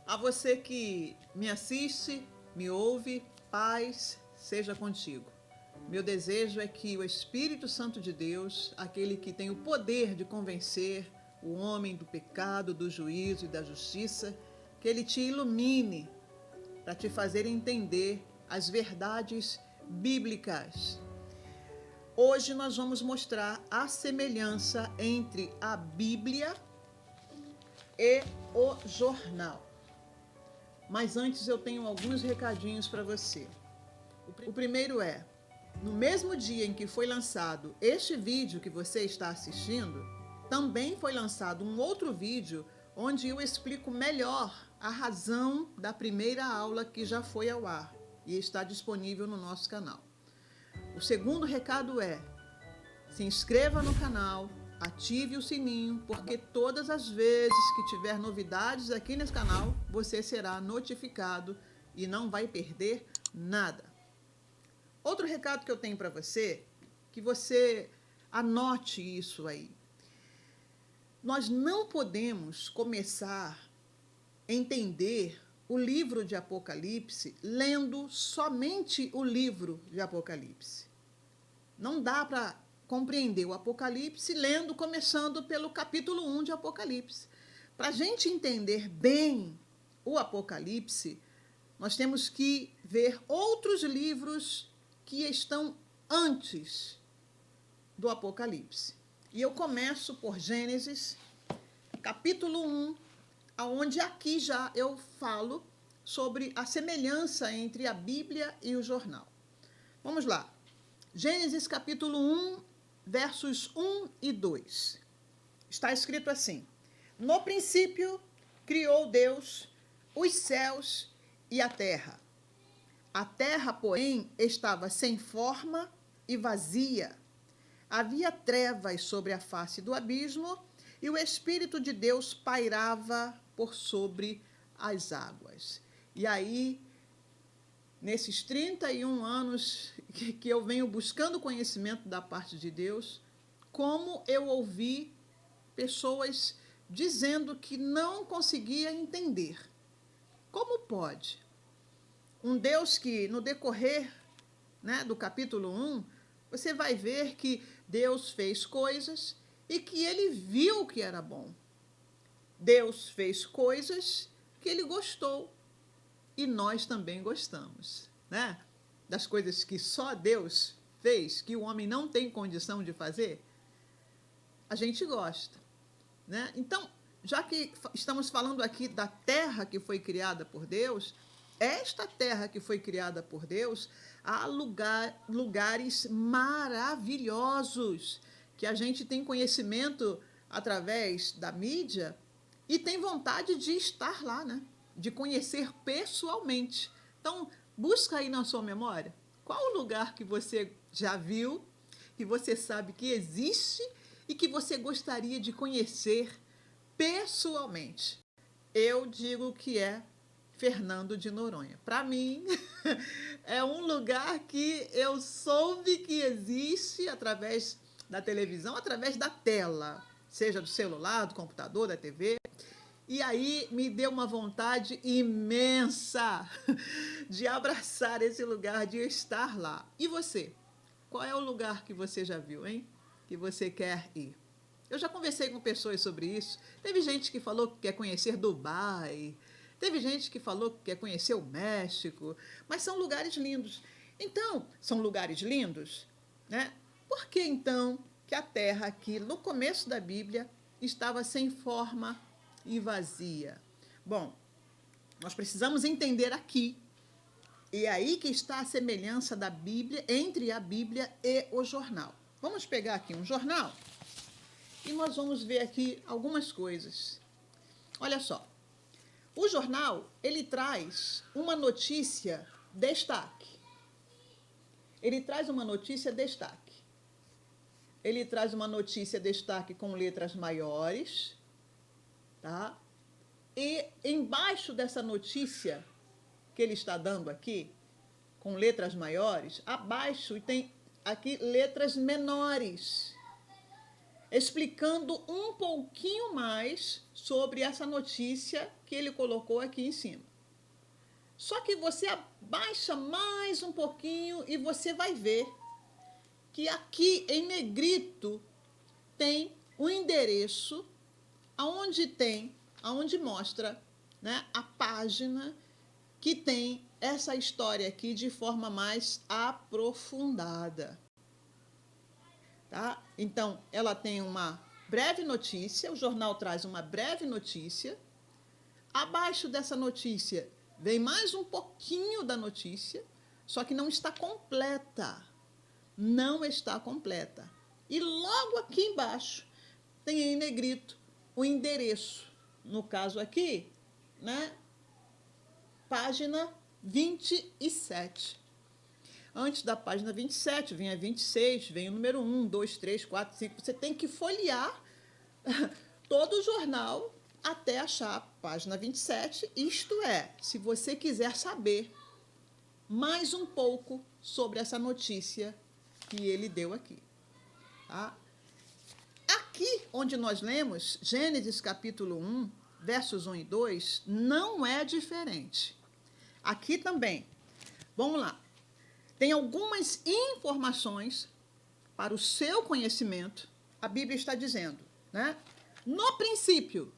A você que me assiste, me ouve, paz seja contigo. Meu desejo é que o Espírito Santo de Deus, aquele que tem o poder de convencer o homem do pecado, do juízo e da justiça, que ele te ilumine para te fazer entender as verdades bíblicas. Hoje nós vamos mostrar a semelhança entre a Bíblia e o jornal. Mas antes eu tenho alguns recadinhos para você. O primeiro é, no mesmo dia em que foi lançado este vídeo que você está assistindo, também foi lançado um outro vídeo onde eu explico melhor a razão da primeira aula que já foi ao ar e está disponível no nosso canal. O segundo recado é, se inscreva no canal, ative o sininho, porque todas as vezes que tiver novidades aqui nesse canal, você será notificado e não vai perder nada. Outro recado que eu tenho para você, que você anote isso aí. Nós não podemos começar a entender o livro de Apocalipse lendo somente o livro de Apocalipse. Não dá para compreender o Apocalipse lendo, começando pelo capítulo 1 de Apocalipse. Para a gente entender bem o Apocalipse, nós temos que ver outros livros que estão antes do Apocalipse. E eu começo por Gênesis, capítulo 1, onde aqui já eu falo sobre a semelhança entre a Bíblia e o jornal. Vamos lá. Gênesis capítulo 1, versos 1 e 2. Está escrito assim: no princípio criou Deus os céus e a terra. A terra, porém, estava sem forma e vazia. Havia trevas sobre a face do abismo e o Espírito de Deus pairava por sobre as águas. E aí, nesses 31 anos que eu venho buscando conhecimento da parte de Deus, como eu ouvi pessoas dizendo que não conseguia entender. Como pode? Um Deus que, no decorrer, do capítulo 1, você vai ver que Deus fez coisas e que ele viu que era bom. Deus fez coisas que ele gostou e nós também gostamos, né? Das coisas que só Deus fez, que o homem não tem condição de fazer, a gente gosta, né? Então, já que estamos falando aqui da terra que foi criada por Deus, esta terra que foi criada por Deus, há lugares maravilhosos que a gente tem conhecimento através da mídia e tem vontade de estar lá, né? De conhecer pessoalmente. Então, busca aí na sua memória qual o lugar que você já viu, que você sabe que existe e que você gostaria de conhecer pessoalmente. Eu digo que é Fernando de Noronha. Para mim, é um lugar que eu soube que existe através da televisão, através da tela, seja do celular, do computador, da TV. E aí me deu uma vontade imensa de abraçar esse lugar, de estar lá. E você? Qual é o lugar que você já viu, hein? Que você quer ir? Eu já conversei com pessoas sobre isso. Teve gente que falou que quer conhecer Dubai, teve gente que falou que quer conhecer o México, mas são lugares lindos. Então, são lugares lindos, né? Por que então que a terra aqui, no começo da Bíblia, estava sem forma e vazia? Bom, nós precisamos entender aqui, e é aí que está a semelhança da Bíblia, entre a Bíblia e o jornal. Vamos pegar aqui um jornal e nós vamos ver aqui algumas coisas. Olha só, o jornal, ele traz uma notícia destaque. Ele traz uma notícia destaque. Ele traz uma notícia destaque com letras maiores, tá? E embaixo dessa notícia que ele está dando aqui, com letras maiores, abaixo tem aqui letras menores. explicando um pouquinho mais sobre essa notícia que ele colocou aqui em cima. Só que você abaixa mais um pouquinho e você vai ver que aqui em negrito tem o endereço aonde mostra, né, a página que tem essa história aqui de forma mais aprofundada. Tá? Então, ela tem uma breve notícia, o jornal traz uma breve notícia. Abaixo dessa notícia vem mais um pouquinho da notícia, só que não está completa. Não está completa. E logo aqui embaixo tem em negrito o endereço. No caso aqui, né? Página 27. Antes da página 27, vem a 26, vem o número 1, 2, 3, 4, 5. Você tem que folhear todo o jornal até achar a página 27. Isto é, se você quiser saber mais um pouco sobre essa notícia que ele deu aqui. Tá? Aqui, onde nós lemos, Gênesis capítulo 1, versos 1 e 2, não é diferente. Aqui também. Vamos lá. Tem algumas informações para o seu conhecimento. A Bíblia está dizendo, né? No princípio,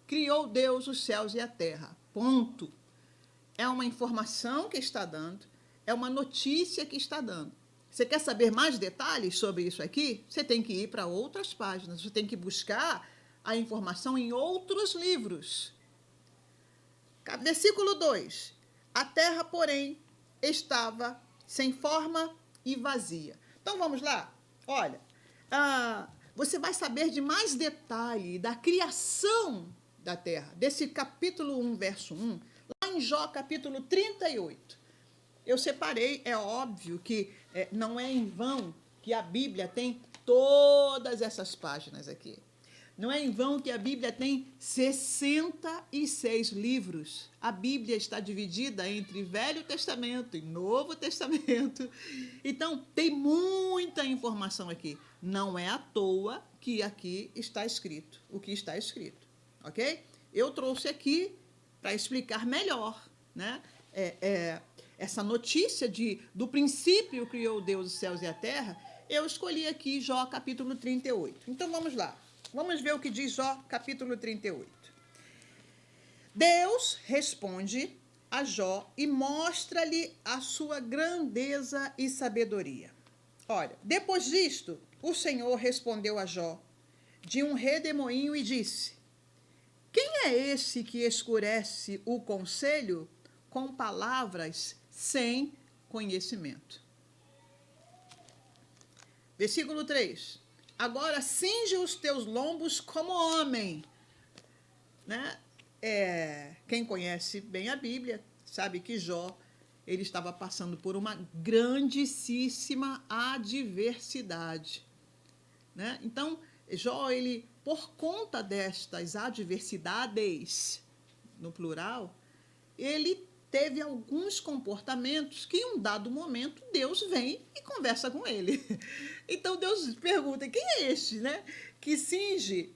criou Deus os céus e a terra. Ponto. É uma informação que está dando, é uma notícia que está dando. Você quer saber mais detalhes sobre isso aqui? Você tem que ir para outras páginas, você tem que buscar a informação em outros livros. Versículo 2. A terra, porém, estava sem forma e vazia. Então, vamos lá? Olha, você vai saber de mais detalhe da criação da terra, desse capítulo 1, verso 1, lá em Jó, capítulo 38. Eu separei, é óbvio que não é em vão que a Bíblia tem todas essas páginas aqui. Não é em vão que a Bíblia tem 66 livros. A Bíblia está dividida entre Velho Testamento e Novo Testamento. Então, tem muita informação aqui. Não é à toa que aqui está escrito o que está escrito, ok? Eu trouxe aqui para explicar melhor, né? Essa notícia do princípio criou Deus os céus e a terra. Eu escolhi aqui Jó capítulo 38. Então, vamos lá. Vamos ver o que diz Jó, capítulo 38. Deus responde a Jó e mostra-lhe a sua grandeza e sabedoria. Olha, depois disto, o Senhor respondeu a Jó de um redemoinho e disse: quem é esse que escurece o conselho com palavras sem conhecimento? Versículo 3. Agora cinge os teus lombos como homem. Né? Quem conhece bem a Bíblia sabe que Jó ele estava passando por uma grandíssima adversidade. Né? Então, Jó, ele, por conta destas adversidades, no plural, ele teve alguns comportamentos que, em um dado momento, Deus vem e conversa com ele. Então, Deus pergunta, quem é este, né, que cinge...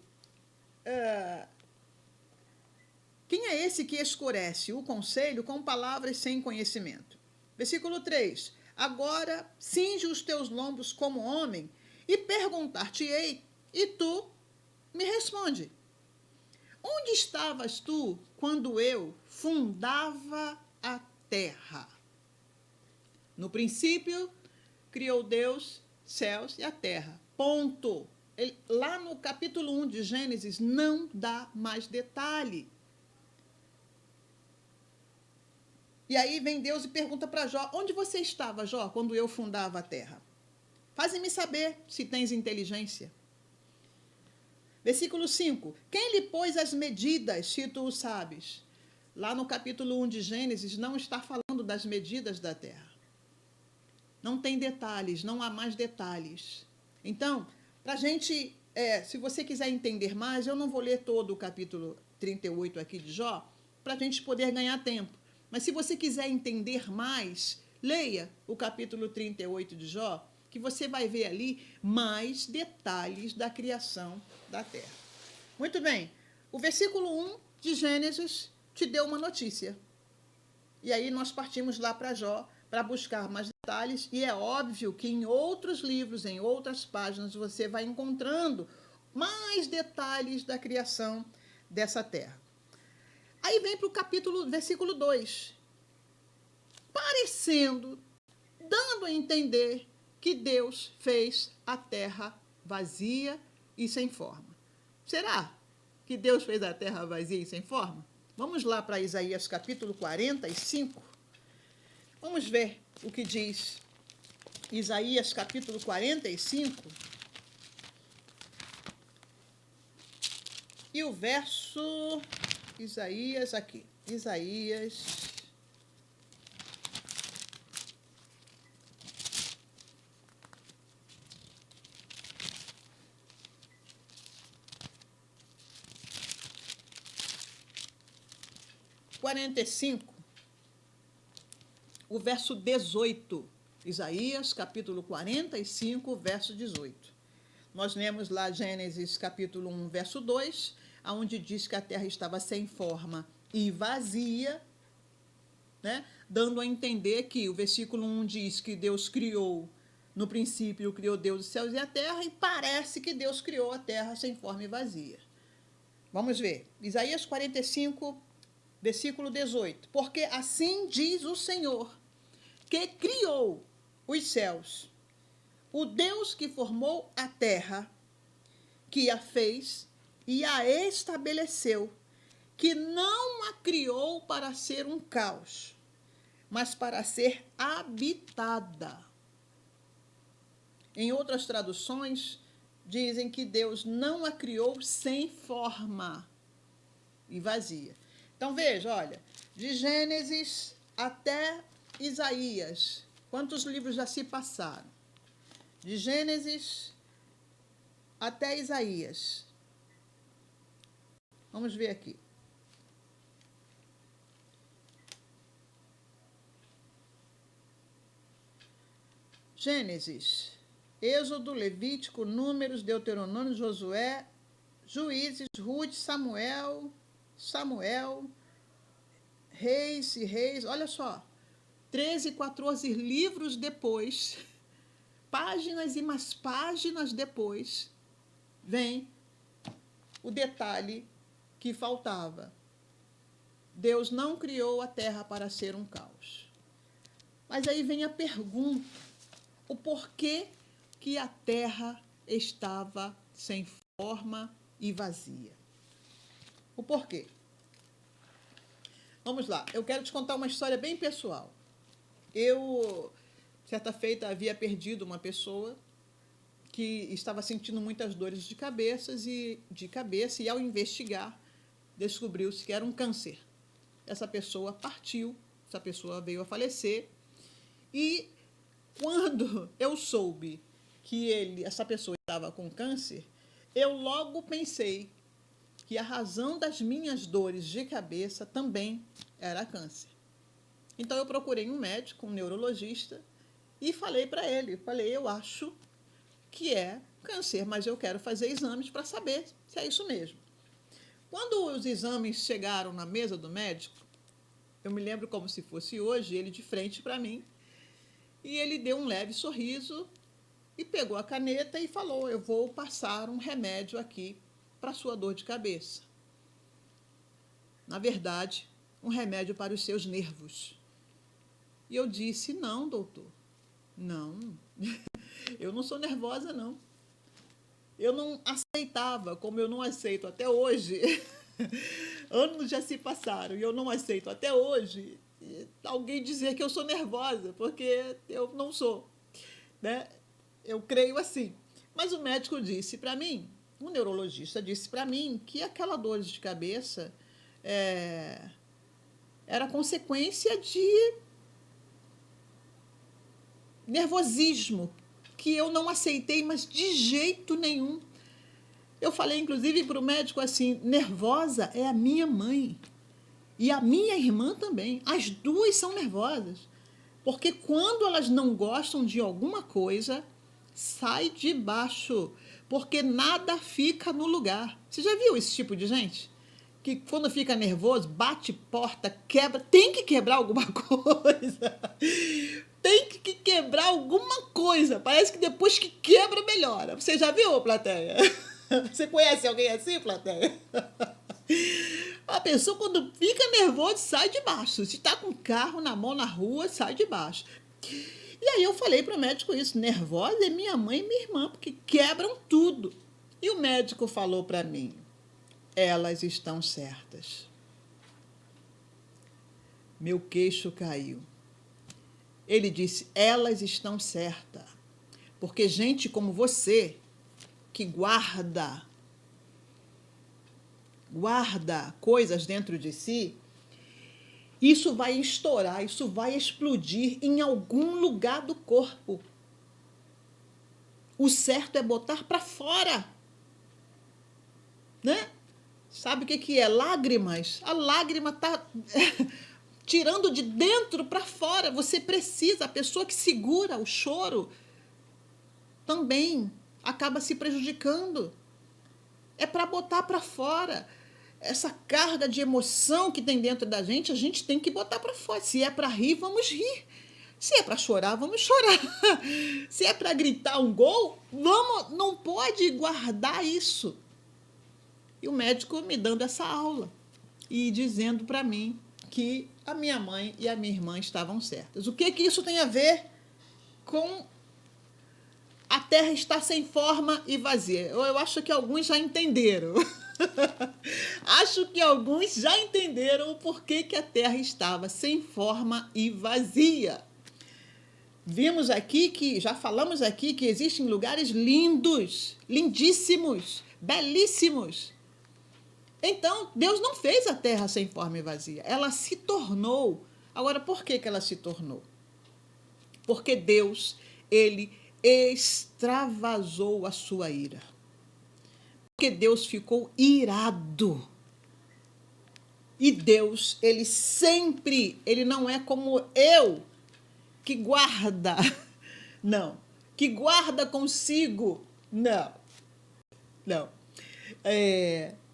quem é esse que escurece o conselho com palavras sem conhecimento? Versículo 3. Agora, cinge os teus lombos como homem e perguntar-te-ei, e tu me responde. Onde estavas tu quando eu fundava a terra? No princípio, criou Deus céus e a terra. Ponto. Lá no capítulo 1 de Gênesis não dá mais detalhe. E aí vem Deus e pergunta para Jó, onde você estava, Jó, quando eu fundava a terra? Faze-me saber se tens inteligência. Versículo 5. Quem lhe pôs as medidas, se tu o sabes? Lá no capítulo 1 de Gênesis, não está falando das medidas da terra. Não tem detalhes, não há mais detalhes. Então, para a gente, se você quiser entender mais, eu não vou ler todo o capítulo 38 aqui de Jó, para a gente poder ganhar tempo. Mas se você quiser entender mais, leia o capítulo 38 de Jó, que você vai ver ali mais detalhes da criação da terra. Muito bem, o versículo 1 de Gênesis te deu uma notícia. E aí nós partimos lá para Jó para buscar mais detalhes, e é óbvio que em outros livros, em outras páginas, você vai encontrando mais detalhes da criação dessa terra. Aí vem para o versículo 2, parecendo, dando a entender que Deus fez a terra vazia e sem forma. Será que Deus fez a terra vazia e sem forma? Vamos lá para Isaías capítulo 45. Vamos ver o que diz Isaías capítulo 45. E o verso... Isaías aqui. Isaías... o verso 18. Isaías, capítulo 45, verso 18. Nós lemos lá Gênesis, capítulo 1, verso 2, onde diz que a terra estava sem forma e vazia, né? Dando a entender que o versículo 1 diz que Deus criou, no princípio, criou Deus os céus e a terra, e parece que Deus criou a terra sem forma e vazia. Vamos ver. Isaías 45, versículo 18. Porque assim diz o Senhor, que criou os céus, o Deus que formou a terra, que a fez e a estabeleceu, que não a criou para ser um caos, mas para ser habitada. Em outras traduções, dizem que Deus não a criou sem forma e vazia. Então, veja, olha, de Gênesis até Isaías, quantos livros já se passaram? De Gênesis até Isaías. Vamos ver aqui. Gênesis, Êxodo, Levítico, Números, Deuteronômio, Josué, Juízes, Ruth, Samuel, Reis e Reis. Olha só, 13, 14 livros depois, páginas e mais páginas depois, vem o detalhe que faltava. Deus não criou a terra para ser um caos. Mas aí vem a pergunta, o porquê que a terra estava sem forma e vazia. O porquê? Vamos lá, eu quero te contar uma história bem pessoal. Eu, certa feita, havia perdido uma pessoa que estava sentindo muitas dores de cabeça e ao investigar, descobriu-se que era um câncer. Essa pessoa partiu, essa pessoa veio a falecer, e quando eu soube que essa pessoa estava com câncer, eu logo pensei que a razão das minhas dores de cabeça também era câncer. Então eu procurei um médico, um neurologista, e falei para ele, eu acho que é câncer, mas eu quero fazer exames para saber se é isso mesmo. Quando os exames chegaram na mesa do médico, eu me lembro como se fosse hoje, ele de frente para mim, e ele deu um leve sorriso e pegou a caneta e falou, eu vou passar um remédio aqui para sua dor de cabeça. Na verdade, um remédio para os seus nervos. E eu disse, não, doutor, não, eu não sou nervosa, não. Eu não aceitava, como eu não aceito até hoje, anos já se passaram, e eu não aceito até hoje alguém dizer que eu sou nervosa, porque eu não sou, né? Eu creio assim. Mas o médico disse para mim, o neurologista disse para mim, que aquela dor de cabeça era consequência de nervosismo, que eu não aceitei, mas de jeito nenhum. Eu falei, inclusive, para o médico assim, nervosa é a minha mãe e a minha irmã também. As duas são nervosas, porque quando elas não gostam de alguma coisa, sai de baixo, porque nada fica no lugar. Você já viu esse tipo de gente? Que quando fica nervoso, bate porta, quebra, tem que quebrar alguma coisa. Tem que quebrar alguma coisa. Parece que depois que quebra, melhora. Você já viu, plateia? Você conhece alguém assim, plateia? A pessoa, quando fica nervosa, sai de baixo. Se está com um carro na mão na rua, sai de baixo. E aí eu falei para o médico isso. Nervosa é minha mãe e minha irmã, porque quebram tudo. E o médico falou para mim, elas estão certas. Meu queixo caiu. Ele disse, elas estão certas. Porque gente como você, que guarda coisas dentro de si, isso vai estourar, isso vai explodir em algum lugar do corpo. O certo é botar para fora. Né? Sabe o que é? Lágrimas. A lágrima está tirando de dentro para fora. Você precisa, a pessoa que segura o choro também acaba se prejudicando. É para botar para fora. Essa carga de emoção que tem dentro da gente, a gente tem que botar para fora. Se é para rir, vamos rir. Se é para chorar, vamos chorar. Se é para gritar um gol, não pode guardar isso. E o médico me dando essa aula e dizendo para mim que a minha mãe e a minha irmã estavam certas. O que isso tem a ver com a Terra estar sem forma e vazia? Eu acho que alguns já entenderam. Acho que alguns já entenderam o porquê que a Terra estava sem forma e vazia. Vimos aqui já falamos aqui que existem lugares lindos, lindíssimos, belíssimos. Então, Deus não fez a Terra sem forma e vazia. Ela se tornou. Agora, por que ela se tornou? Porque Deus, ele extravasou a sua ira. Porque Deus ficou irado. E Deus, ele não é como eu, que guarda. Não. Que guarda consigo. Não.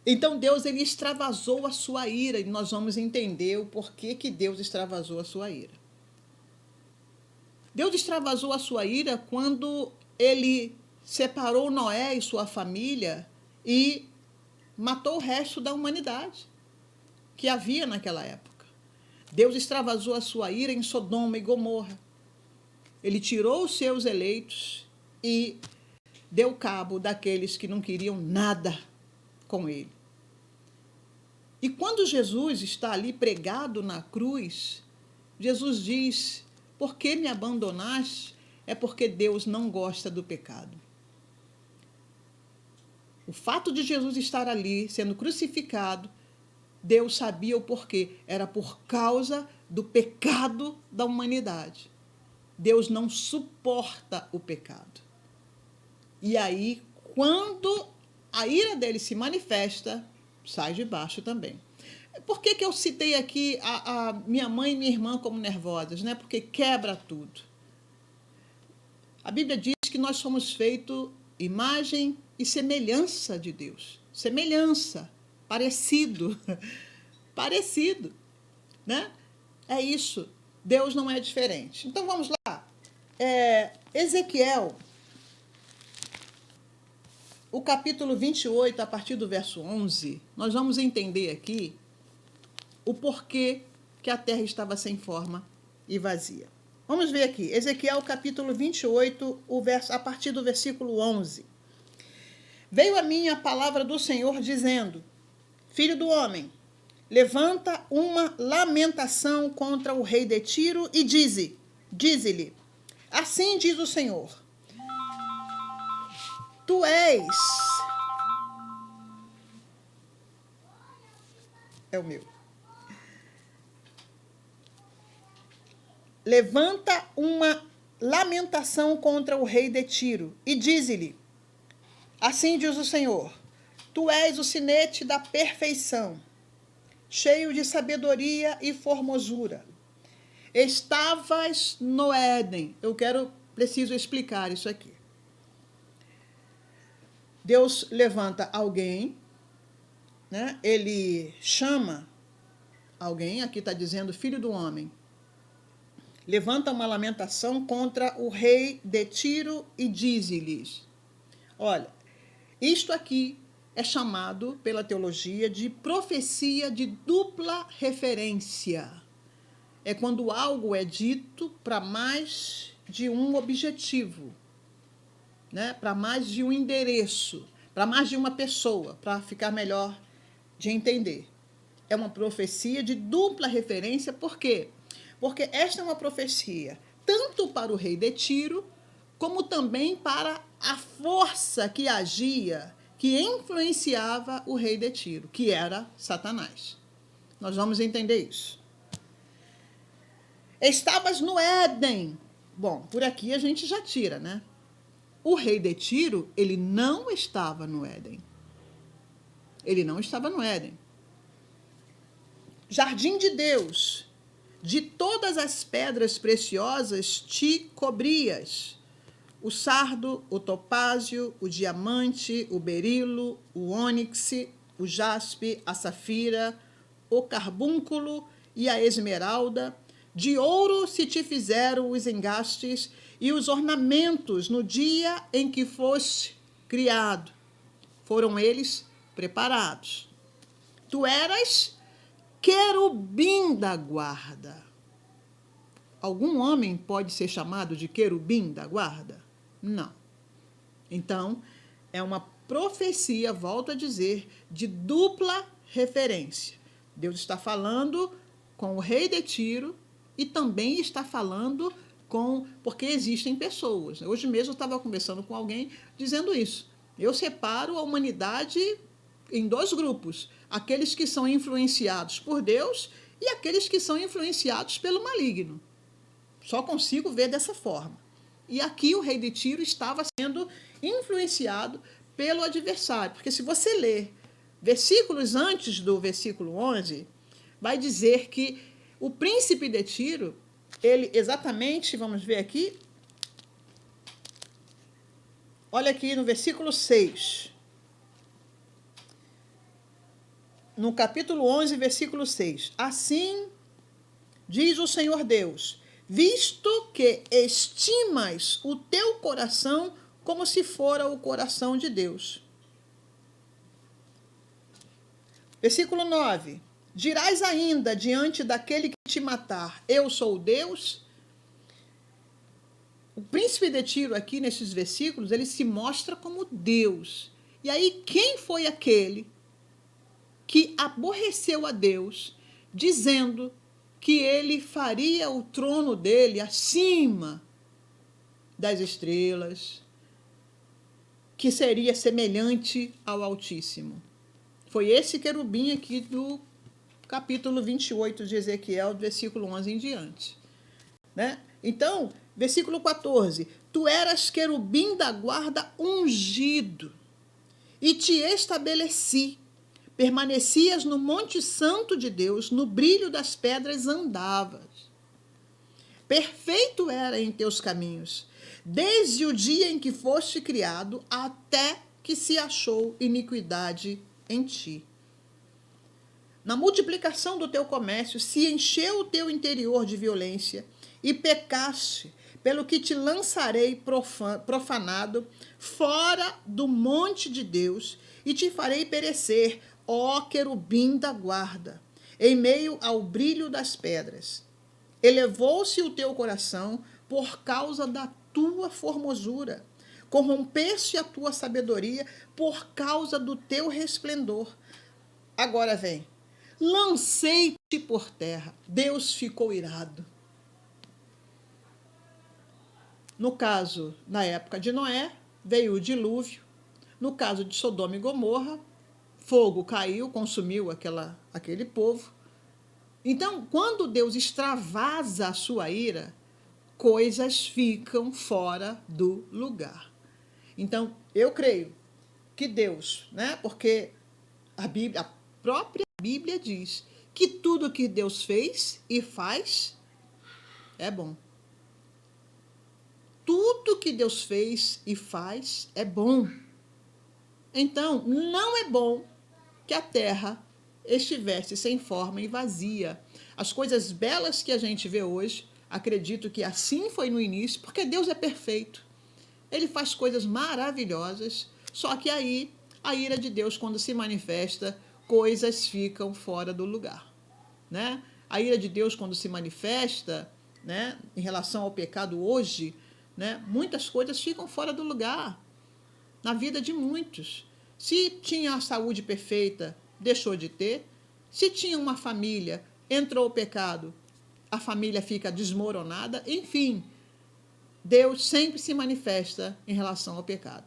Então, Deus, ele extravasou a sua ira. E nós vamos entender o porquê que Deus extravasou a sua ira. Deus extravasou a sua ira quando ele separou Noé e sua família e matou o resto da humanidade que havia naquela época. Deus extravasou a sua ira em Sodoma e Gomorra. Ele tirou os seus eleitos e deu cabo daqueles que não queriam nada com ele. E quando Jesus está ali pregado na cruz, Jesus diz, por que me abandonaste? É porque Deus não gosta do pecado. O fato de Jesus estar ali, sendo crucificado, Deus sabia o porquê. Era por causa do pecado da humanidade. Deus não suporta o pecado. E aí, quando a ira dele se manifesta, sai de baixo também. Por que eu citei aqui a minha mãe e minha irmã como nervosas? Né? Porque quebra tudo. A Bíblia diz que nós somos feitos imagem e semelhança de Deus. Semelhança, parecido. Parecido. Né? É isso. Deus não é diferente. Então, vamos lá. Ezequiel, o capítulo 28, a partir do verso 11, nós vamos entender aqui o porquê que a terra estava sem forma e vazia. Vamos ver aqui, Ezequiel capítulo 28, a partir do versículo 11. Veio a mim a palavra do Senhor dizendo, filho do homem, levanta uma lamentação contra o rei de Tiro e dize-lhe, assim diz o Senhor, tu és... É o meu. Levanta uma lamentação contra o rei de Tiro e dize-lhe, assim diz o Senhor, tu és o sinete da perfeição, cheio de sabedoria e formosura. Estavas no Éden. Preciso explicar isso aqui. Deus levanta alguém, né? Ele chama alguém, aqui está dizendo filho do homem, levanta uma lamentação contra o rei de Tiro e diz-lhes, olha, isto aqui é chamado pela teologia de profecia de dupla referência. É quando algo é dito para mais de um objetivo, né? Para mais de um endereço, para mais de uma pessoa, para ficar melhor de entender. É uma profecia de dupla referência, por quê? Porque esta é uma profecia tanto para o rei de Tiro, como também para a força que agia, que influenciava o rei de Tiro, que era Satanás. Nós vamos entender isso. Estavas no Éden. Bom, por aqui a gente já tira, né? O rei de Tiro, ele não estava no Éden. Ele não estava no Éden. Jardim de Deus, de todas as pedras preciosas te cobrias. O sardo, o topázio, o diamante, o berilo, o ônix, o jaspe, a safira, o carbúnculo e a esmeralda. De ouro se te fizeram os engastes e os ornamentos no dia em que foste criado. Foram eles preparados. Tu eras querubim da guarda. Algum homem pode ser chamado de querubim da guarda? Não. Então, é uma profecia, volto a dizer, de dupla referência. Deus está falando com o rei de Tiro e também está falando porque existem pessoas. Hoje mesmo eu estava conversando com alguém dizendo isso. Eu separo a humanidade em dois grupos, aqueles que são influenciados por Deus e aqueles que são influenciados pelo maligno. Só consigo ver dessa forma. E aqui o rei de Tiro estava sendo influenciado pelo adversário, porque se você ler versículos antes do versículo 11, vai dizer que o príncipe de Tiro, ele exatamente, vamos ver aqui, olha aqui no versículo 6. No capítulo 11, versículo 6. Assim diz o Senhor Deus, visto que estimas o teu coração como se fora o coração de Deus. Versículo 9. Dirás ainda diante daquele que te matar, eu sou Deus? O príncipe de Tiro aqui nesses versículos, ele se mostra como Deus. E aí quem foi aquele que aborreceu a Deus, dizendo que ele faria o trono dele acima das estrelas, que seria semelhante ao Altíssimo? Foi esse querubim aqui do capítulo 28 de Ezequiel, versículo 11 em diante. Né? Então, versículo 14. Tu eras querubim da guarda ungido, e te estabeleci. Permanecias no monte santo de Deus, no brilho das pedras andavas. Perfeito era em teus caminhos, desde o dia em que foste criado, até que se achou iniquidade em ti. Na multiplicação do teu comércio, se encheu o teu interior de violência, e pecaste, pelo que te lançarei profanado fora do monte de Deus, e te farei perecer, ó querubim da guarda, em meio ao brilho das pedras. Elevou-se o teu coração por causa da tua formosura. Corrompeste a tua sabedoria por causa do teu resplendor. Agora vem. Lancei-te por terra. Deus ficou irado. No caso, na época de Noé, veio o dilúvio. No caso de Sodoma e Gomorra, fogo caiu, consumiu aquele povo. Então, quando Deus extravasa a sua ira, coisas ficam fora do lugar. Então, eu creio que Deus, né? Porque a própria Bíblia diz que tudo que Deus fez e faz é bom. Tudo que Deus fez e faz é bom. Então, não é bom que a terra estivesse sem forma e vazia. As coisas belas que a gente vê hoje, acredito que assim foi no início, porque Deus é perfeito. Ele faz coisas maravilhosas, só que aí a ira de Deus, quando se manifesta, coisas ficam fora do lugar, né? A ira de Deus, quando se manifesta, né, em relação ao pecado hoje, né, muitas coisas ficam fora do lugar na vida de muitos. Se tinha a saúde perfeita, deixou de ter. Se tinha uma família, entrou o pecado, a família fica desmoronada. Enfim, Deus sempre se manifesta em relação ao pecado.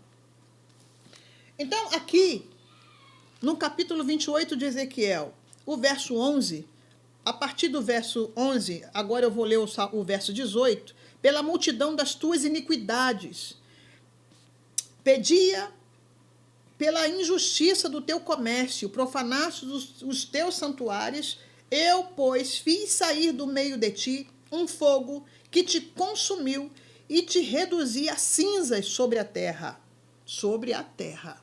Então, aqui, no capítulo 28 de Ezequiel, o verso 11, a partir do verso 11, agora eu vou ler o verso 18, pela multidão das tuas iniquidades, pedia pela injustiça do teu comércio, profanaste os teus santuários, eu, pois, fiz sair do meio de ti um fogo que te consumiu e te reduzi a cinzas sobre a terra. Sobre a terra.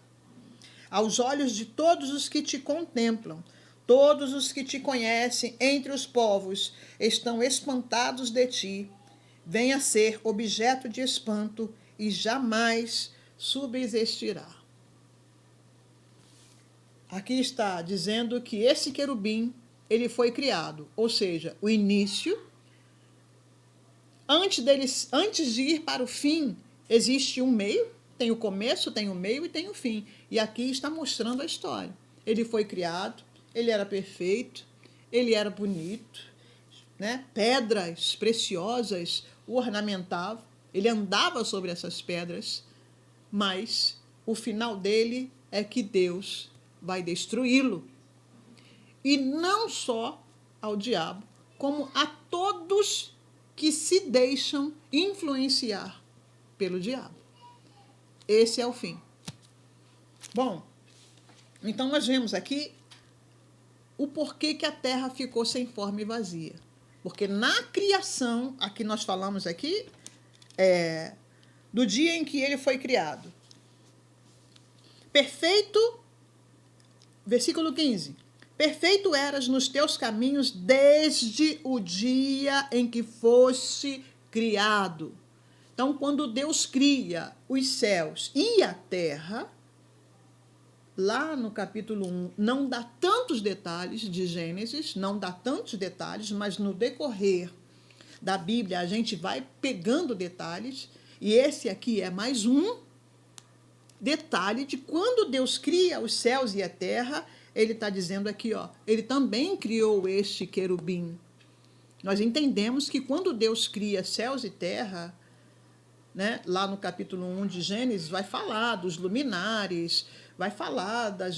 Aos olhos de todos os que te contemplam, todos os que te conhecem entre os povos estão espantados de ti. Venha ser objeto de espanto e jamais subsistirá. Aqui está dizendo que esse querubim, ele foi criado, ou seja, o início. Antes de ir para o fim, existe um meio, tem o começo, tem o meio e tem o fim. E aqui está mostrando a história. Ele foi criado, ele era perfeito, ele era bonito, né? Pedras preciosas o ornamentavam, ele andava sobre essas pedras, mas o final dele é que Deus vai destruí-lo. E não só ao diabo, como a todos que se deixam influenciar pelo diabo. Esse é o fim. Bom, então nós vemos aqui o porquê que a terra ficou sem forma e vazia. Porque na criação, aqui nós falamos aqui, do dia em que ele foi criado. Perfeito, versículo 15. Perfeito eras nos teus caminhos desde o dia em que foste criado. Então, quando Deus cria os céus e a terra, lá no capítulo 1, não dá tantos detalhes de Gênesis, não dá tantos detalhes, mas no decorrer da Bíblia a gente vai pegando detalhes, e esse aqui é mais um detalhe de quando Deus cria os céus e a terra. Ele está dizendo aqui, ó, ele também criou este querubim. Nós entendemos que quando Deus cria céus e terra, né, lá no capítulo 1 de Gênesis, vai falar dos luminares, vai falar da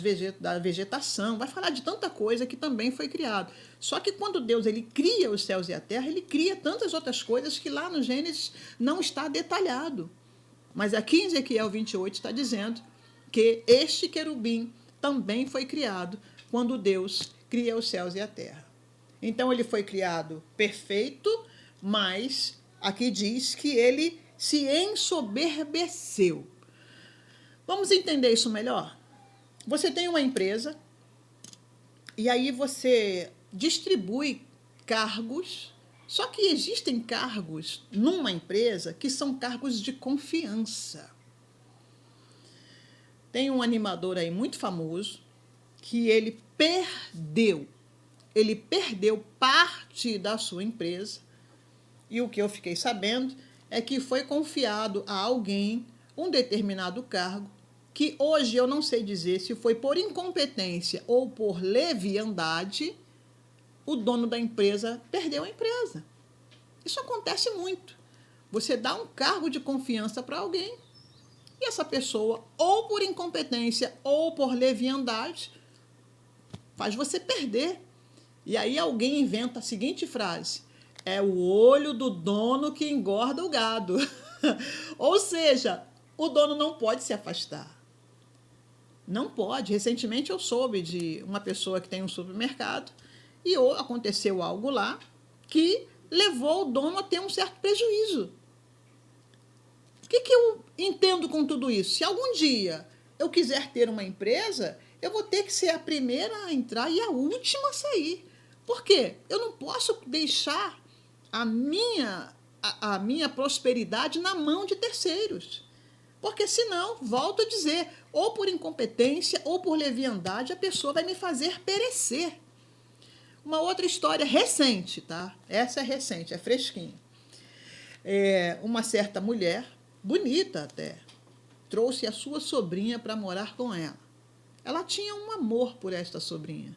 vegetação, vai falar de tanta coisa que também foi criado. Só que quando Deus ele cria os céus e a terra, ele cria tantas outras coisas que lá no Gênesis não está detalhado. Mas aqui em Ezequiel 28 está dizendo que este querubim também foi criado quando Deus cria os céus e a terra. Então ele foi criado perfeito, mas aqui diz que ele se ensoberbeceu. Vamos entender isso melhor? Você tem uma empresa e aí você distribui cargos, só que existem cargos numa empresa que são cargos de confiança. Tem um animador aí muito famoso que ele perdeu parte da sua empresa, e o que eu fiquei sabendo é que foi confiado a alguém um determinado cargo, que hoje eu não sei dizer se foi por incompetência ou por leviandade, o dono da empresa perdeu a empresa. Isso acontece muito. Você dá um cargo de confiança para alguém, e essa pessoa, ou por incompetência ou por leviandade, faz você perder. E aí alguém inventa a seguinte frase: é o olho do dono que engorda o gado. Ou seja, o dono não pode se afastar. Não pode. Recentemente eu soube de uma pessoa que tem um supermercado e aconteceu algo lá que levou o dono a ter um certo prejuízo. O que eu entendo com tudo isso? Se algum dia eu quiser ter uma empresa, eu vou ter que ser a primeira a entrar e a última a sair. Por quê? Eu não posso deixar a minha prosperidade na mão de terceiros. Porque senão, volto a dizer, ou por incompetência ou por leviandade, a pessoa vai me fazer perecer. Uma outra história recente, tá? Essa é recente, é fresquinha. Uma certa mulher, bonita até, trouxe a sua sobrinha para morar com ela. Ela tinha um amor por esta sobrinha.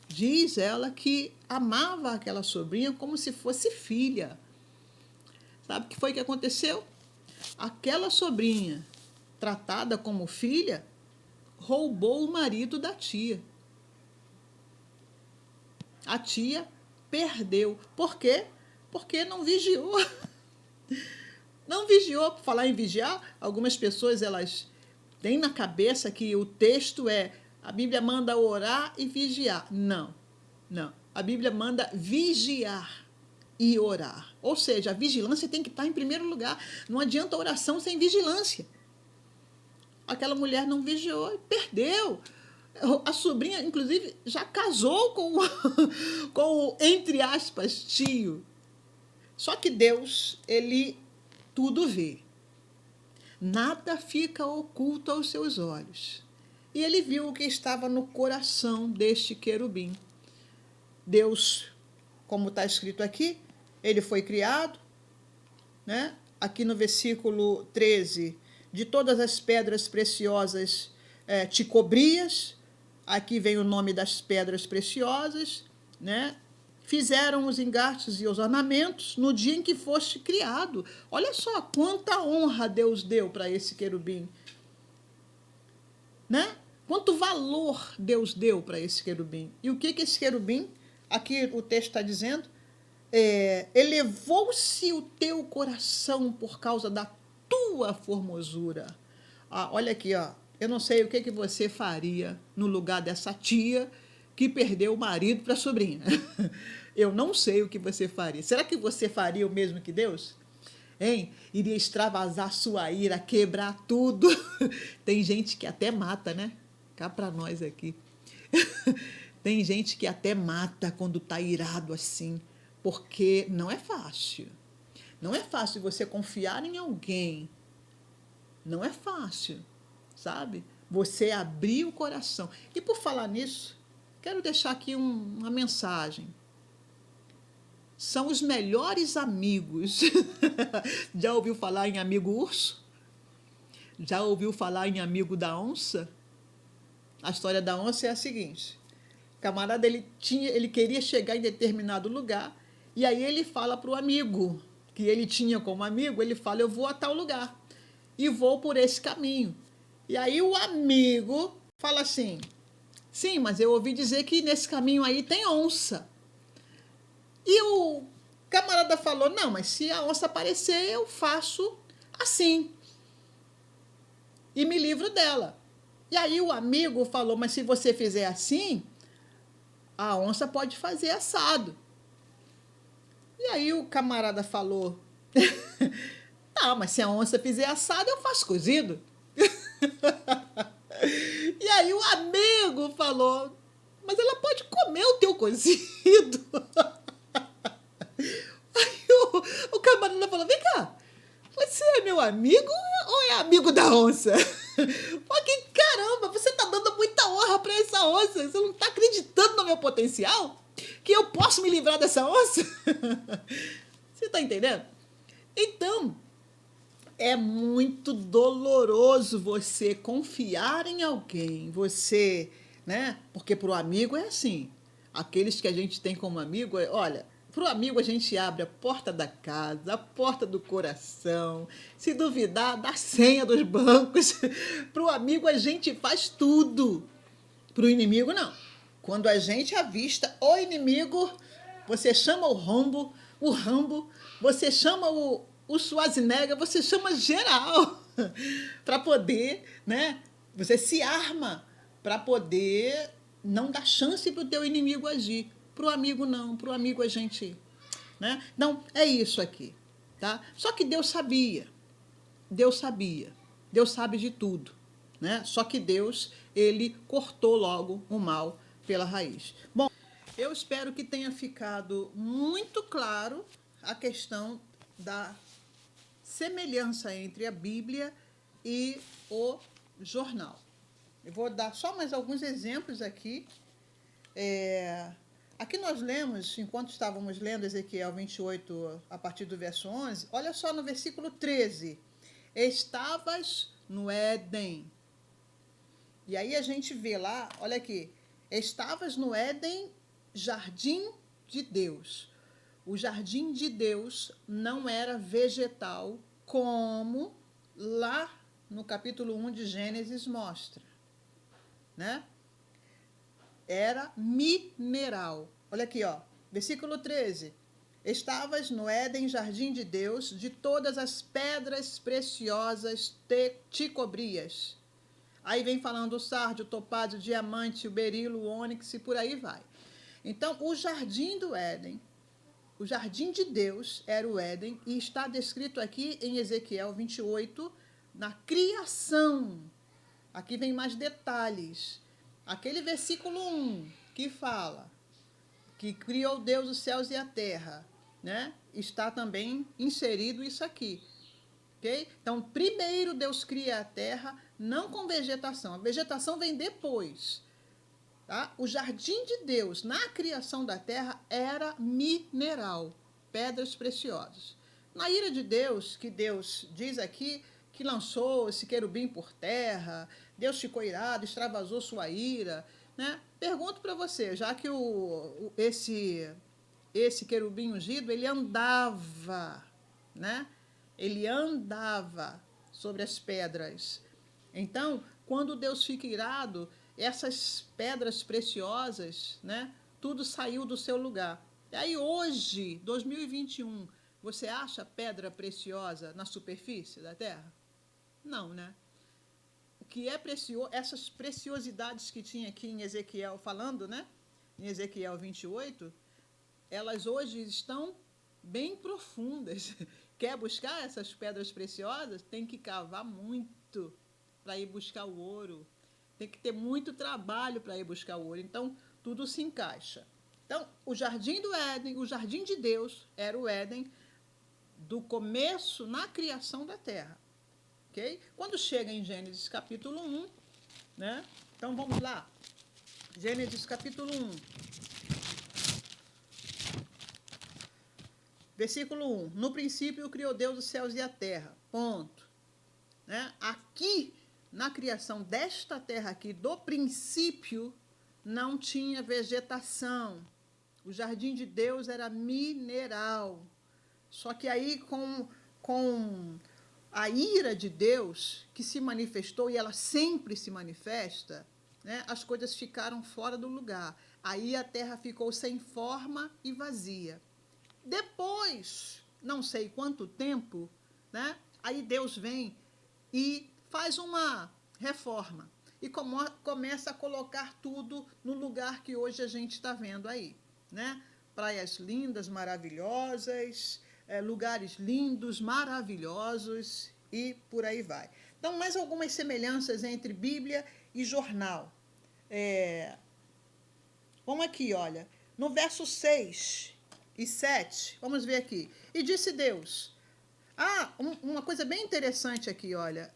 Diz ela que amava aquela sobrinha como se fosse filha. Sabe o que foi que aconteceu? Aquela sobrinha, tratada como filha, roubou o marido da tia. A tia perdeu. Por quê? Porque não vigiou. Não vigiou. Por falar em vigiar, algumas pessoas elas têm na cabeça que o texto a Bíblia manda orar e vigiar. Não, não. A Bíblia manda vigiar e orar. Ou seja, a vigilância tem que estar em primeiro lugar. Não adianta oração sem vigilância. Aquela mulher não vigiou e perdeu. A sobrinha, inclusive, já casou com o, entre aspas, tio. Só que Deus, ele tudo vê. Nada fica oculto aos seus olhos. E ele viu o que estava no coração deste querubim. Deus, como está escrito aqui, ele foi criado, né? Aqui no versículo 13, de todas as pedras preciosas te cobrias. Aqui vem o nome das pedras preciosas, né? Fizeram os engastes e os ornamentos no dia em que foste criado. Olha só quanta honra Deus deu para esse querubim, né? Quanto valor Deus deu para esse querubim. E o que esse querubim, aqui o texto está dizendo, elevou-se o teu coração por causa da tua formosura. Olha aqui, ó. Eu não sei o que você faria no lugar dessa tia que perdeu o marido para a sobrinha. Eu não sei o que você faria. Será que você faria o mesmo que Deus? Hein? Iria extravasar sua ira, quebrar tudo. Tem gente que até mata, né? Cá para nós aqui. Tem gente que até mata quando está irado assim, porque não é fácil. Não é fácil você confiar em alguém. Não é fácil, sabe? Você abrir o coração. E por falar nisso, quero deixar aqui uma mensagem. São os melhores amigos. Já ouviu falar em amigo urso? Já ouviu falar em amigo da onça? A história da onça é a seguinte. O camarada, ele queria chegar em determinado lugar, e aí ele fala para o amigo, que ele tinha como amigo, ele fala, eu vou a tal lugar, e vou por esse caminho. E aí o amigo fala assim, sim, mas eu ouvi dizer que nesse caminho aí tem onça. E o camarada falou, não, mas se a onça aparecer, eu faço assim. E me livro dela. E aí o amigo falou, mas se você fizer assim, a onça pode fazer assado. E aí o camarada falou, não, mas se a onça fizer assado, eu faço cozido. E aí o amigo falou, mas ela pode comer o teu cozido. Aí o camarada falou, vem cá, você é meu amigo ou é amigo da onça? Porque, caramba, você tá dando muita honra para essa onça. Você não tá acreditando no meu potencial? Que eu posso me livrar dessa onça? Você tá entendendo? Então, é muito doloroso você confiar em alguém. Você, né? Porque pro amigo é assim. Aqueles que a gente tem como amigo, olha... Para o amigo, a gente abre a porta da casa, a porta do coração. Se duvidar, dá a senha dos bancos. Para o amigo, a gente faz tudo. Para o inimigo, não. Quando a gente avista o inimigo, você chama o Rambo, você chama o Schwarzenegger, você chama geral para poder, né? Você se arma para poder não dar chance para o teu inimigo agir. Para o amigo, não. Para o amigo, a gente... Né? Então, é isso aqui. Tá? Só que Deus sabia. Deus sabia. Deus sabe de tudo. né? Só que Deus, ele cortou logo o mal pela raiz. Bom, eu espero que tenha ficado muito claro a questão da semelhança entre a Bíblia e o jornal. Eu vou dar só mais alguns exemplos aqui. Aqui nós lemos, enquanto estávamos lendo Ezequiel 28, a partir do verso 11, olha só no versículo 13. Estavas no Éden. E aí a gente vê lá, olha aqui, estavas no Éden, jardim de Deus. O jardim de Deus não era vegetal, como lá no capítulo 1 de Gênesis mostra, né? Era mineral. Olha aqui, ó, versículo 13. Estavas no Éden, jardim de Deus, de todas as pedras preciosas te cobrias. Aí vem falando o sárdio, o topázio, o diamante, o berilo, o ônix e por aí vai. Então, o jardim do Éden, o jardim de Deus era o Éden, e está descrito aqui em Ezequiel 28, na criação. Aqui vem mais detalhes. Aquele versículo 1 que fala que criou Deus os céus e a terra, né? Está também inserido isso aqui. Okay? Então, primeiro Deus cria a terra, não com vegetação. A vegetação vem depois. Tá? O jardim de Deus, na criação da terra, era mineral, pedras preciosas. Na ira de Deus, que Deus diz aqui, que lançou esse querubim por terra, Deus ficou irado, extravasou sua ira, né? Pergunto para você, já que esse querubim ungido, ele andava, né? Ele andava sobre as pedras. Então, quando Deus fica irado, essas pedras preciosas, né? Tudo saiu do seu lugar. E aí hoje, 2021, você acha pedra preciosa na superfície da terra? Não, né? O que é precioso, essas preciosidades que tinha aqui em Ezequiel falando, né? Em Ezequiel 28, elas hoje estão bem profundas. Quer buscar essas pedras preciosas? Tem que cavar muito para ir buscar o ouro. Tem que ter muito trabalho para ir buscar o ouro. Então, tudo se encaixa. Então, o jardim do Éden, o jardim de Deus, era o Éden do começo na criação da terra. Okay? Quando chega em Gênesis capítulo 1, né? Então, vamos lá. Gênesis capítulo 1. Versículo 1. No princípio criou Deus os céus e a terra. Ponto. Né? Aqui, na criação desta terra aqui, do princípio, não tinha vegetação. O jardim de Deus era mineral. Só que aí, com a ira de Deus, que se manifestou, e ela sempre se manifesta, né, as coisas ficaram fora do lugar. Aí a terra ficou sem forma e vazia. Depois, não sei quanto tempo, né, aí Deus vem e faz uma reforma. E começa a colocar tudo no lugar que hoje a gente está vendo aí, né? Praias lindas, maravilhosas, lugares lindos, maravilhosos e por aí vai. Então, mais algumas semelhanças entre Bíblia e jornal. Vamos aqui, olha. No verso 6 e 7, vamos ver aqui. E disse Deus... uma coisa bem interessante aqui, olha.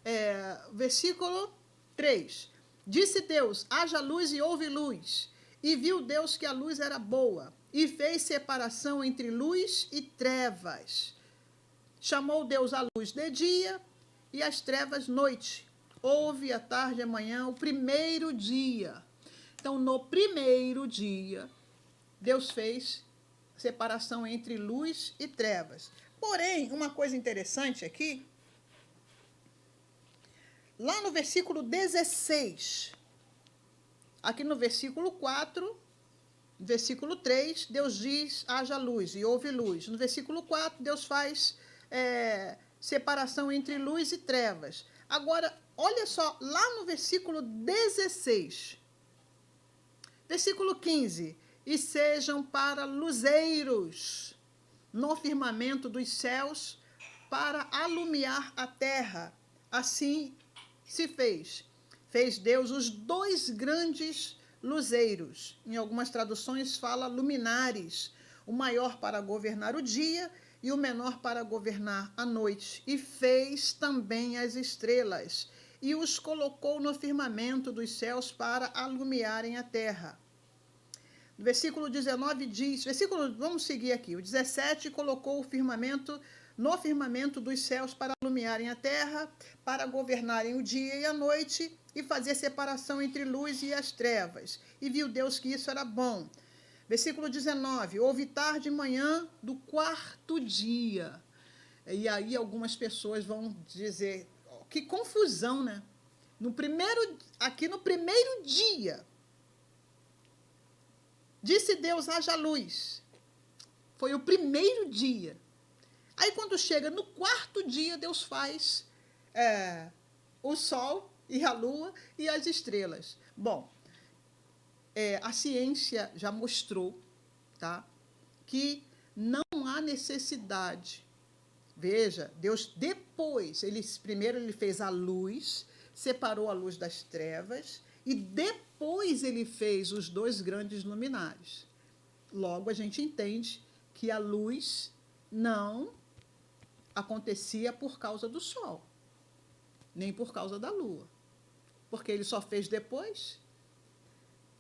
Versículo 3. Disse Deus, haja luz e houve luz. E viu Deus que a luz era boa. E fez separação entre luz e trevas. Chamou Deus a luz de dia e as trevas noite. Houve a tarde e a manhã, o primeiro dia. Então, no primeiro dia, Deus fez separação entre luz e trevas. Porém, uma coisa interessante aqui, lá no versículo 16, aqui no versículo 4, versículo 3, Deus diz, haja luz, e houve luz. No versículo 4, Deus faz separação entre luz e trevas. Agora, olha só, lá no versículo 16, versículo 15, e sejam para luzeiros no firmamento dos céus, para alumiar a terra. Assim se fez. fez Deus os dois grandes luzeiros. Em algumas traduções fala luminares, o maior para governar o dia e o menor para governar a noite. E fez também as estrelas, e os colocou no firmamento dos céus para alumiarem a terra. No versículo 19 diz, vamos seguir aqui, o 17 colocou no firmamento dos céus para alumiarem a terra, para governarem o dia e a noite, e fazer separação entre luz e as trevas. E viu Deus que isso era bom. Versículo 19, houve tarde e manhã do quarto dia. E aí algumas pessoas vão dizer, que confusão, né? Aqui no primeiro dia, disse Deus, haja luz. Foi o primeiro dia. Aí quando chega no quarto dia, Deus faz o sol e a lua e as estrelas. Bom, a ciência já mostrou, tá, que não há necessidade. Veja, Deus depois, primeiro ele fez a luz, separou a luz das trevas, e depois ele fez os dois grandes luminares. Logo, a gente entende que a luz não acontecia por causa do sol, nem por causa da lua, porque ele só fez depois.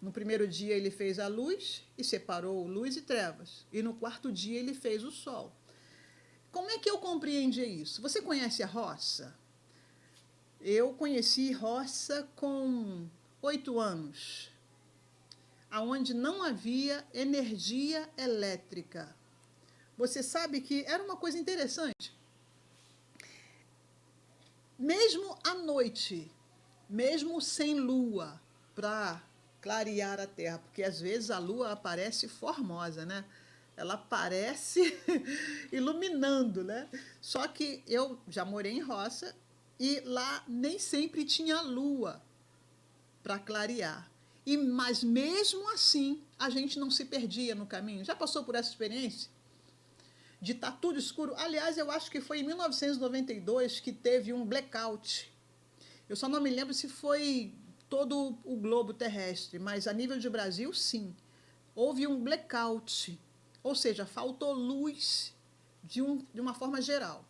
No primeiro dia ele fez a luz e separou luz e trevas, e no quarto dia ele fez o sol. Como é que eu compreendi isso? Você conhece a roça? Eu conheci roça com 8 anos, aonde não havia energia elétrica. Você sabe que era uma coisa interessante. Mesmo à noite, mesmo sem lua, para clarear a terra, porque às vezes a lua aparece formosa, né? Ela aparece iluminando, né? Só que eu já morei em roça e lá nem sempre tinha lua para clarear. Mas mesmo assim, a gente não se perdia no caminho. Já passou por essa experiência? De estar tudo escuro? Aliás, eu acho que foi em 1992 que teve um blackout. Eu só não me lembro se foi todo o globo terrestre, mas a nível de Brasil, sim. Houve um blackout, ou seja, faltou luz de uma forma geral.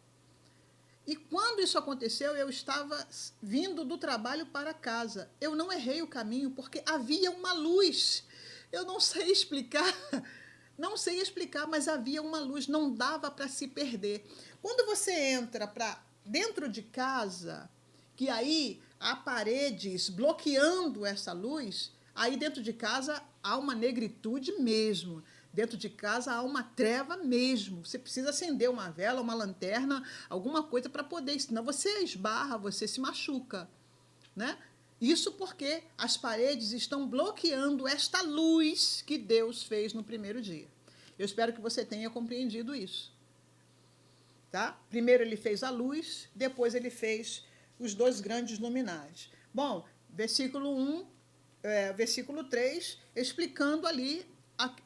E quando isso aconteceu, eu estava vindo do trabalho para casa. Eu não errei o caminho porque havia uma luz. Eu não sei explicar, mas havia uma luz, não dava para se perder. Quando você entra para dentro de casa, que aí há paredes bloqueando essa luz, aí dentro de casa há uma negritude mesmo. Dentro de casa há uma treva mesmo. Você precisa acender uma vela, uma lanterna, alguma coisa para poder, senão você esbarra, você se machuca, né? Isso porque as paredes estão bloqueando esta luz que Deus fez no primeiro dia. Eu espero que você tenha compreendido isso. Tá? Primeiro ele fez a luz, depois ele fez os dois grandes luminares. Bom, versículo 1, versículo 3, explicando ali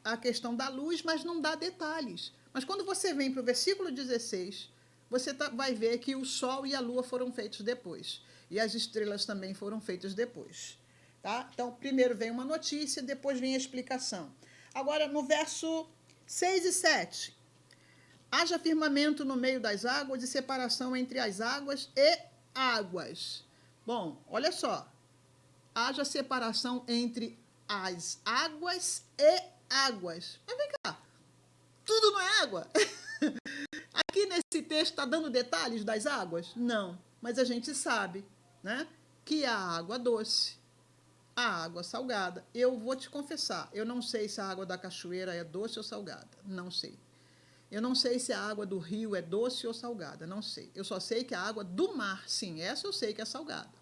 a questão da luz, mas não dá detalhes. Mas quando você vem para o versículo 16, você vai ver que o sol e a lua foram feitos depois. E as estrelas também foram feitas depois. Tá? Então, primeiro vem uma notícia, depois vem a explicação. Agora, no verso 6 e 7, haja firmamento no meio das águas e separação entre as águas e águas. Bom, olha só. Haja separação entre as águas e águas. Mas vem cá, tudo não é água? Aqui nesse texto está dando detalhes das águas? Não, mas a gente sabe, né, que a água doce, a água salgada. Eu vou te confessar, eu não sei se a água da cachoeira é doce ou salgada, não sei. Eu não sei se a água do rio é doce ou salgada, não sei. Eu só sei que a água do mar, sim, essa eu sei que é salgada,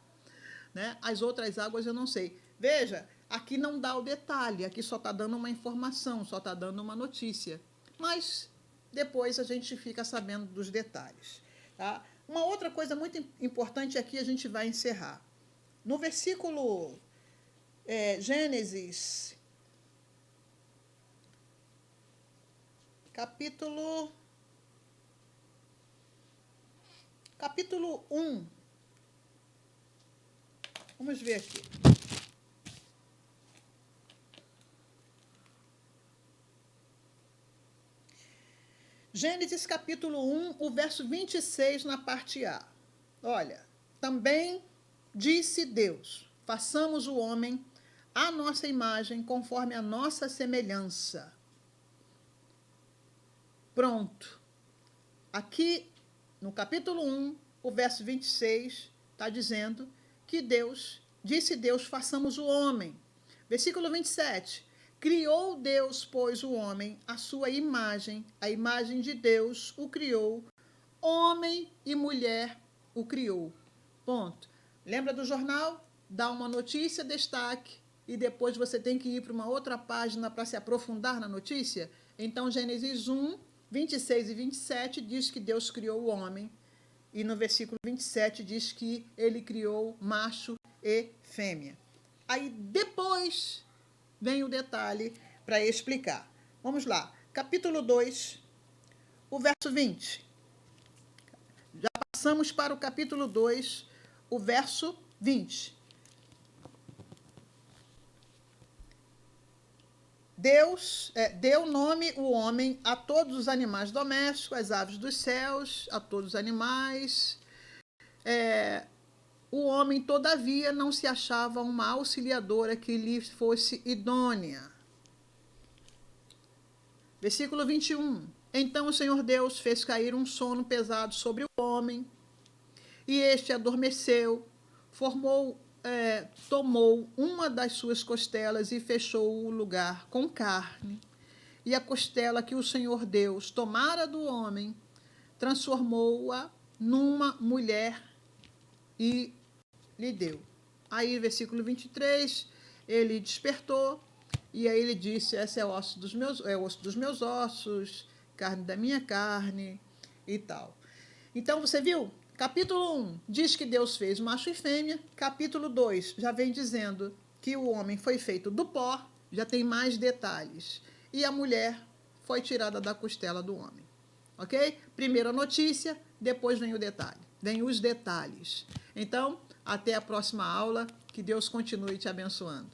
né? As outras águas eu não sei. Veja, aqui não dá o detalhe, aqui só está dando uma informação, só está dando uma notícia. Mas depois a gente fica sabendo dos detalhes. Tá? Uma outra coisa muito importante aqui, a gente vai encerrar. No versículo Gênesis, capítulo 1, Vamos ver aqui. Gênesis capítulo 1, o verso 26, na parte A. Olha, também disse Deus, façamos o homem à nossa imagem, conforme a nossa semelhança. Pronto. Aqui, no capítulo 1, o verso 26, está dizendo que disse Deus, façamos o homem. Versículo 27, criou Deus, pois, o homem, à sua imagem, a imagem de Deus o criou, homem e mulher o criou. Ponto. Lembra do jornal? Dá uma notícia, destaque, e depois você tem que ir para uma outra página para se aprofundar na notícia? Então, Gênesis 1, 26 e 27 diz que Deus criou o homem, e no versículo 27 diz que ele criou macho e fêmea. Aí depois vem o detalhe para explicar. Vamos lá, capítulo 2, o verso 20. Já passamos para o capítulo 2, o verso 20. Deus deu nome, o homem, a todos os animais domésticos, às aves dos céus, a todos os animais. O homem, todavia, não se achava uma auxiliadora que lhe fosse idônea. Versículo 21. Então o Senhor Deus fez cair um sono pesado sobre o homem, e este adormeceu, tomou uma das suas costelas e fechou o lugar com carne. E a costela que o Senhor Deus tomara do homem, transformou-a numa mulher e lhe deu. Aí, versículo 23, ele despertou, e aí ele disse, esse é osso dos meus ossos, carne da minha carne e tal. Então, você viu? Capítulo 1 diz que Deus fez macho e fêmea. Capítulo 2 já vem dizendo que o homem foi feito do pó, já tem mais detalhes. E a mulher foi tirada da costela do homem. Ok? Primeira notícia, depois vem o detalhe. Vem os detalhes. Então, até a próxima aula. Que Deus continue te abençoando.